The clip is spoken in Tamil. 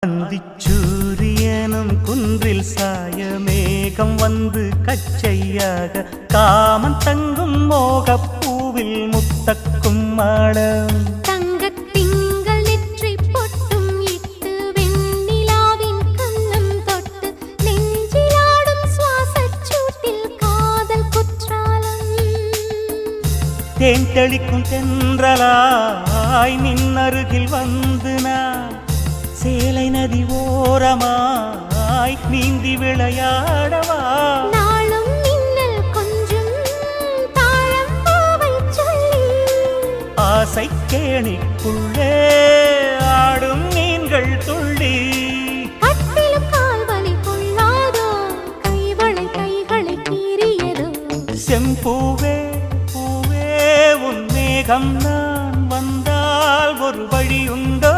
அந்திச்சூரியனும் குன்றில் சாய மேகம் வந்து கச்சையாக காமன் தங்கும் மோகப்பூவில் முத்தக்கும் மாடம் தங்கத்திங்கள் நெற்றி பொட்டும் இட்டு வெண்ணிலாவின் கண்ணம் தொட்டு நெஞ்சிலாடும் சுவாசச் சூட்டில் காதல் குற்றாலம் தேன் தெளிக்கும் தென்றலாய் நின்னருகில் வந்து நான் சேலை நதி ஓரமாய் நீந்தி விளையாடவா நாளும் மின்னல் கொஞ்சம் தாழம் பூவை சொல்லி ஆசை கேணிக்குள்ளே ஆடும் மீன்கள் துள்ளி கட்டிலும் கால்வலி கொள்ளாதோ கைகளை கீறியதோ செம்பூவே பூவே உன் மேகம் நான் வந்தால் ஒரு வழி உண்டோ